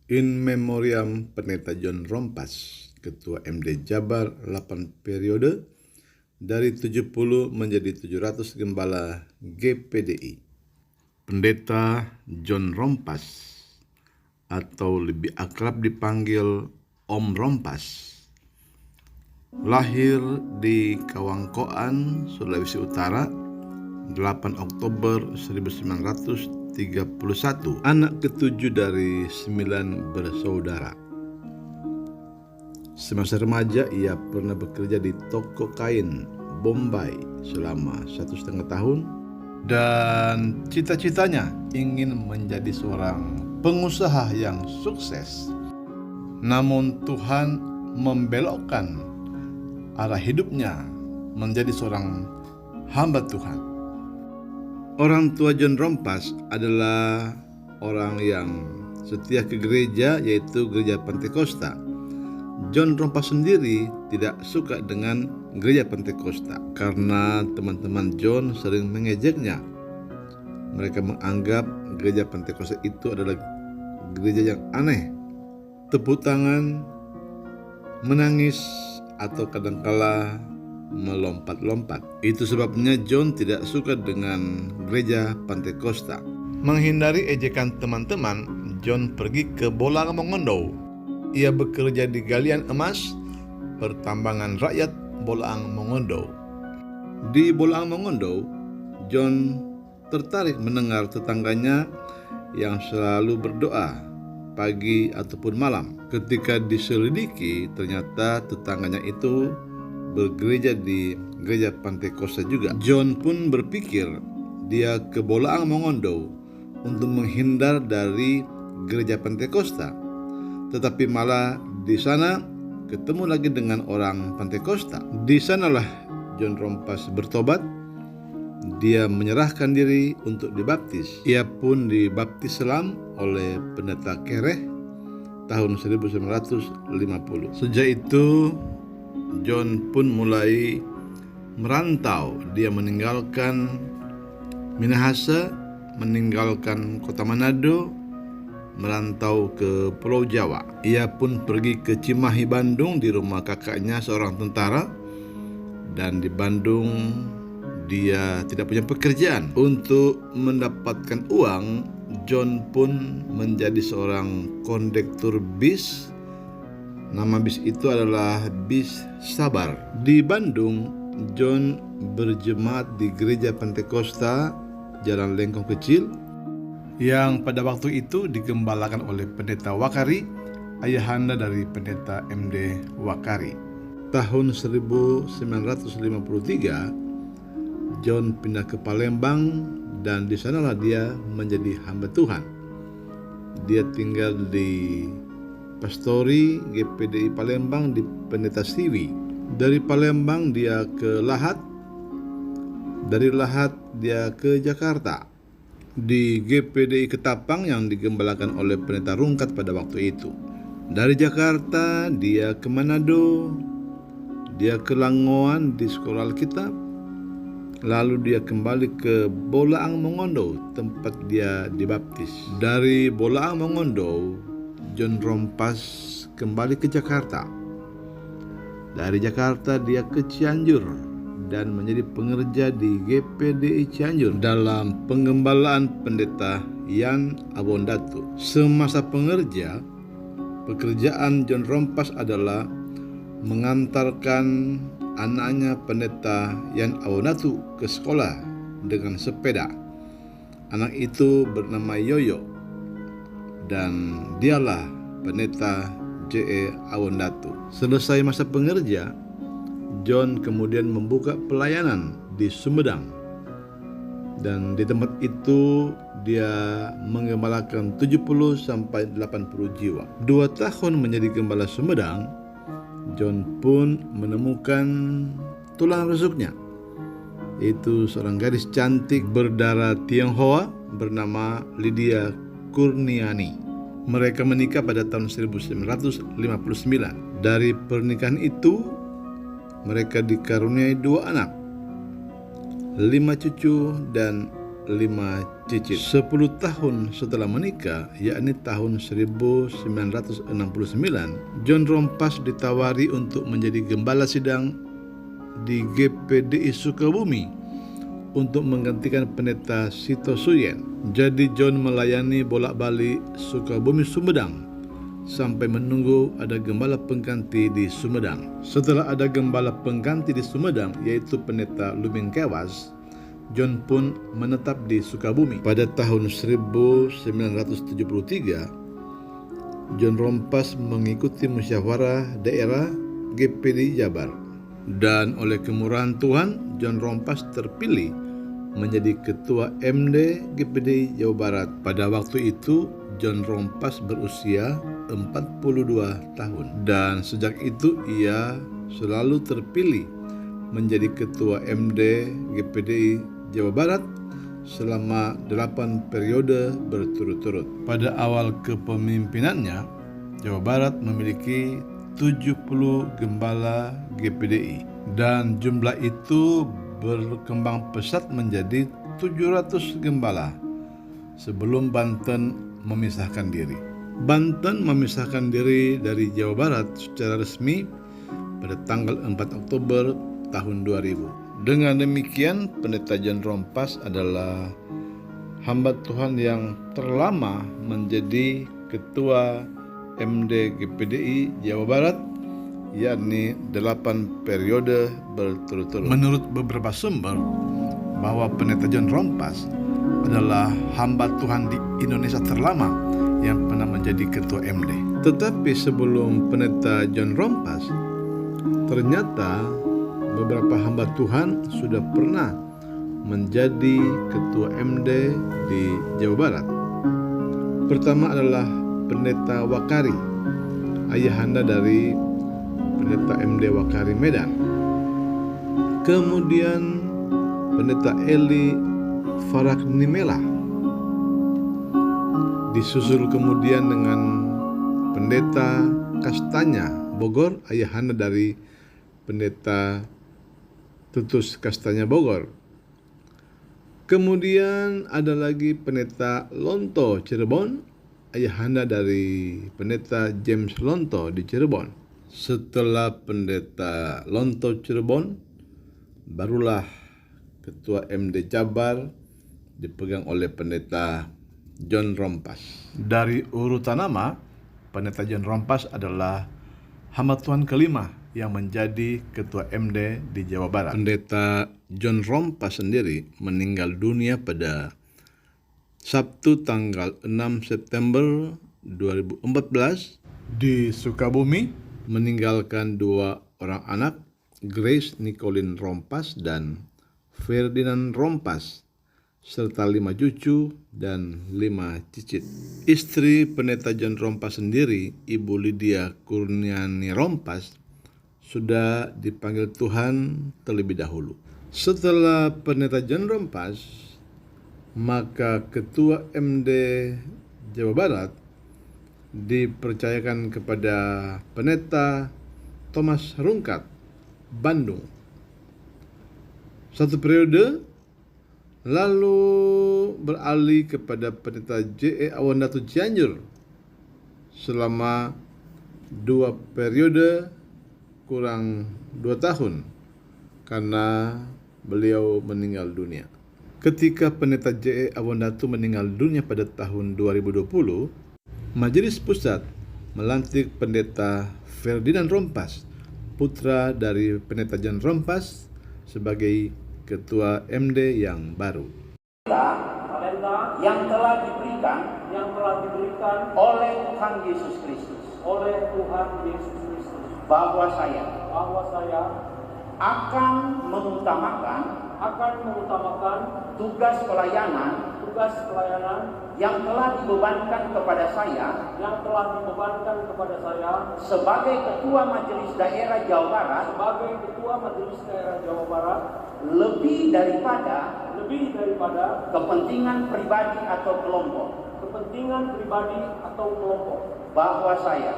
In Memoriam Pendeta John Rompas, Ketua MD Jabar 8 periode, dari 70 menjadi 700 gembala GPDI. Pendeta John Rompas, atau lebih akrab dipanggil Om Rompas, lahir di Kawangkoan, Sulawesi Utara, 8 Oktober 1931, anak ketujuh dari 9 bersaudara. Semasa remaja, ia pernah bekerja di toko kain Bombay selama 1,5 tahun, dan cita-citanya ingin menjadi seorang pengusaha yang sukses. Namun Tuhan membelokkan arah hidupnya menjadi seorang hamba Tuhan. Orang tua John Rompas adalah orang yang setia ke gereja, yaitu gereja Pentakosta. John Rompas sendiri tidak suka dengan gereja Pentakosta karena teman-teman John sering mengejeknya. Mereka menganggap gereja Pentakosta itu adalah gereja yang aneh, tepuk tangan, menangis, atau kadangkala melompat-lompat. Itu sebabnya John tidak suka dengan gereja Pentakosta. Menghindari ejekan teman-teman, John pergi ke Bolang Mongondo. Ia bekerja di galian emas pertambangan rakyat Bolang Mongondo. Di Bolang Mongondo, John tertarik mendengar tetangganya yang selalu berdoa pagi ataupun malam. Ketika diselidiki, ternyata tetangganya itu bergereja di gereja Pentakosta juga. John pun berpikir dia ke Bolang Mongondo untuk menghindar dari gereja Pentakosta, tetapi malah di sana ketemu lagi dengan orang Pentakosta. Di sanalah John Rompas bertobat. Dia menyerahkan diri untuk dibaptis. Ia pun dibaptis selam oleh pendeta Kereh tahun 1950. Sejak itu John pun mulai merantau. Dia meninggalkan Minahasa, meninggalkan kota Manado, merantau ke Pulau Jawa. Ia pun pergi ke Cimahi, Bandung, di rumah kakaknya seorang tentara. Dan di Bandung dia tidak punya pekerjaan. Untuk mendapatkan uang, John pun menjadi seorang kondektur bis. Nama bis itu adalah Bis Sabar. Di Bandung, John berjemaat di gereja Pentakosta Jalan Lengkong Kecil, yang pada waktu itu digembalakan oleh pendeta Wakari, ayahanda dari pendeta MD Wakari. Tahun 1953, John pindah ke Palembang, dan di sanalah dia menjadi hamba Tuhan. Dia tinggal di Pastori GPDI Palembang di Pendeta Siwi. Dari Palembang dia ke Lahat, dari Lahat dia ke Jakarta, di GPDI Ketapang yang digembalakan oleh Pendeta Rungkat pada waktu itu. Dari Jakarta dia ke Manado, dia ke Langoan di sekolah Alkitab, lalu dia kembali ke Bolang Mongondo, tempat dia dibaptis. Dari Bolang Mongondo, John Rompas kembali ke Jakarta. Dari Jakarta dia ke Cianjur dan menjadi pengerja di GPDI Cianjur dalam penggembalaan pendeta Yan Awondatu. Semasa pengerja, pekerjaan John Rompas adalah mengantarkan anaknya pendeta Yan Awondatu ke sekolah dengan sepeda. Anak itu bernama Yoyo, dan dialah pendeta J.E. Awondatu. Selesai masa pengerja, John kemudian membuka pelayanan di Sumedang, dan di tempat itu dia menggembalakan 70 sampai 80 jiwa. 2 tahun menjadi gembala Sumedang, John pun menemukan tulang rusuknya, yaitu seorang gadis cantik berdarah Tionghoa bernama Lydia Kurniani. Mereka menikah pada tahun 1959. Dari pernikahan itu, mereka dikaruniai 2 anak, 5 cucu dan 5 cicit. 10 tahun setelah menikah, yakni tahun 1969, John Rompas ditawari untuk menjadi gembala sidang di GPDI Sukabumi untuk menggantikan pendeta Sito Suyen. Jadi John melayani bolak-balik Sukabumi-Sumedang sampai menunggu ada gembala pengganti di Sumedang. Setelah ada gembala pengganti di Sumedang, yaitu pendeta Luming Kewas, John pun menetap di Sukabumi. Pada tahun 1973, John Rompas mengikuti musyawarah daerah GPDI Jabar. Dan oleh kemurahan Tuhan, John Rompas terpilih menjadi ketua MD GPDI Jawa Barat. Pada waktu itu, John Rompas berusia 42 tahun. Dan sejak itu ia selalu terpilih menjadi ketua MD GPDI Jawa Barat selama 8 periode berturut-turut. Pada awal kepemimpinannya, Jawa Barat memiliki 70 gembala GPDI dan jumlah itu berkembang pesat menjadi 700 gembala sebelum Banten memisahkan diri. Banten memisahkan diri dari Jawa Barat secara resmi pada tanggal 4 Oktober tahun 2000. Dengan demikian, pendeta John Rompas adalah hamba Tuhan yang terlama menjadi ketua MD GPDI Jawa Barat, yakni 8 periode berturut-turut. Menurut beberapa sumber, bahwa pendeta John Rompas adalah hamba Tuhan di Indonesia terlama yang pernah menjadi ketua MD. Tetapi sebelum pendeta John Rompas, ternyata beberapa hamba Tuhan sudah pernah menjadi ketua MD di Jawa Barat. Pertama adalah pendeta Wakari, ayahanda dari pendeta MD Wakari Medan. Kemudian pendeta Eli Faraknimela, disusul kemudian dengan pendeta Kastanya Bogor, ayahanda dari pendeta Tutus Kastanya Bogor. Kemudian ada lagi pendeta Lonto Cirebon, ayahanda dari pendeta James Lonto di Cirebon. Setelah pendeta Lonto Cirebon, barulah ketua MD Jabar dipegang oleh pendeta John Rompas. Dari urutan nama, pendeta John Rompas adalah hamba Tuhan kelima yang menjadi ketua MD di Jawa Barat. Pendeta John Rompas sendiri meninggal dunia pada Sabtu tanggal 6 September 2014 di Sukabumi, meninggalkan 2 orang anak, Grace Nicolin Rompas dan Ferdinand Rompas, serta 5 cucu dan 5 cicit. Istri pendeta John Rompas sendiri, Ibu Lydia Kurniani Rompas, sudah dipanggil Tuhan terlebih dahulu. Setelah pendeta John Rompas, maka ketua MD Jawa Barat dipercayakan kepada pendeta Thomas Rungkat, Bandung. 1 periode, lalu beralih kepada pendeta J.E. Awandatu Cianjur selama 2 periode kurang 2 tahun karena beliau meninggal dunia. Ketika pendeta J.E. Awandatu meninggal dunia pada tahun 2020, Majelis Pusat melantik pendeta Ferdinand Rompas, putra dari pendeta John Rompas, sebagai ketua MD yang baru. Yang telah diberikan oleh Tuhan Yesus Kristus, bahwa saya akan mengutamakan tugas pelayanan yang telah dibebankan kepada saya sebagai ketua Majelis Daerah Jawa Barat, lebih daripada kepentingan pribadi atau kelompok, bahwa saya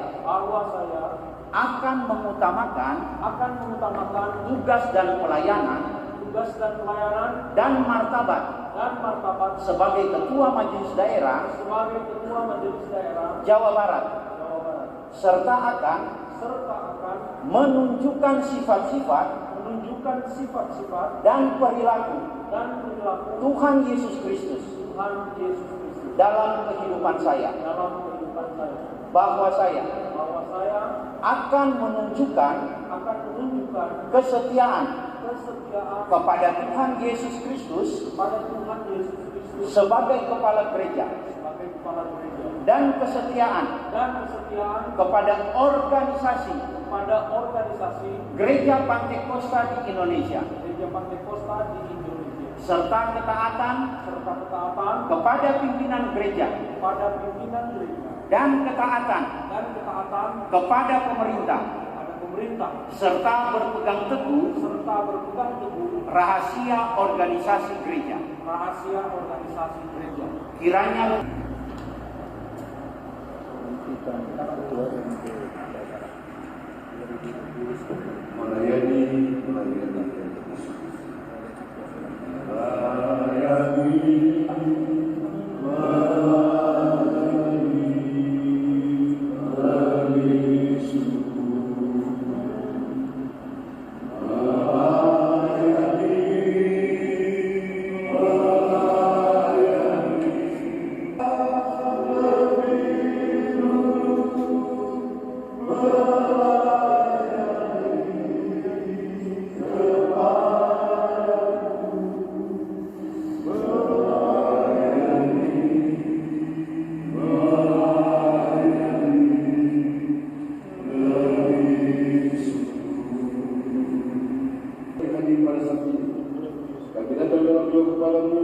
akan mengutamakan tugas dan pelayanan dan martabat sebagai Ketua Majelis Daerah Jawa Barat, serta akan menunjukkan sifat-sifat dan perilaku Tuhan Yesus Kristus dalam kehidupan saya, bahwa saya akan menunjukkan kesetiaan kepada Tuhan Yesus Kristus sebagai kepala gereja, dan kesetiaan kepada organisasi Gereja Pantekosta di Indonesia, serta ketaatan kepada pimpinan gereja dan ketaatan kepada pemerintah, serta berpegang teguh rahasia organisasi gereja. Kiranya melayani pada saat ini. Kami datang dalam doa kepadamu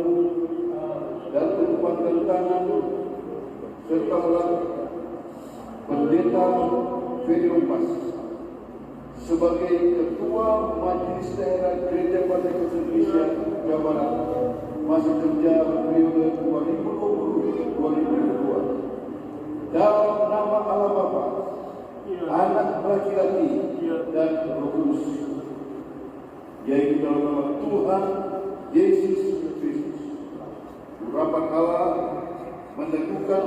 dan mengumpulkan tanganmu serta melakukan pendeta Ferry Rompas sebagai Ketua Majelis Daerah Gereja Pantekosta Indonesia Jawa Barat masa kerja periode 2020-2022 dalam nama Allah Bapa, Anak laki-laki dan Roh Kudus, yaitu dalam nama Tuhan Yesus Kristus. Urapan Allah meneguhkan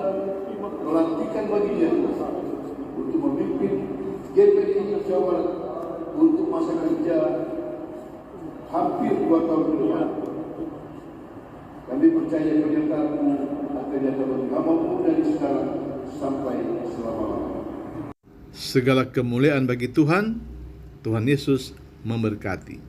melantikan baginya untuk memimpin GPI Jawa Barat untuk masa kerja hampir 2 tahun ke depan. Kami percaya penyertaanmu akan nyata bagi hamba-Mu dari sekarang sampai selama-lamanya. Segala kemuliaan bagi Tuhan. Tuhan Yesus memberkati.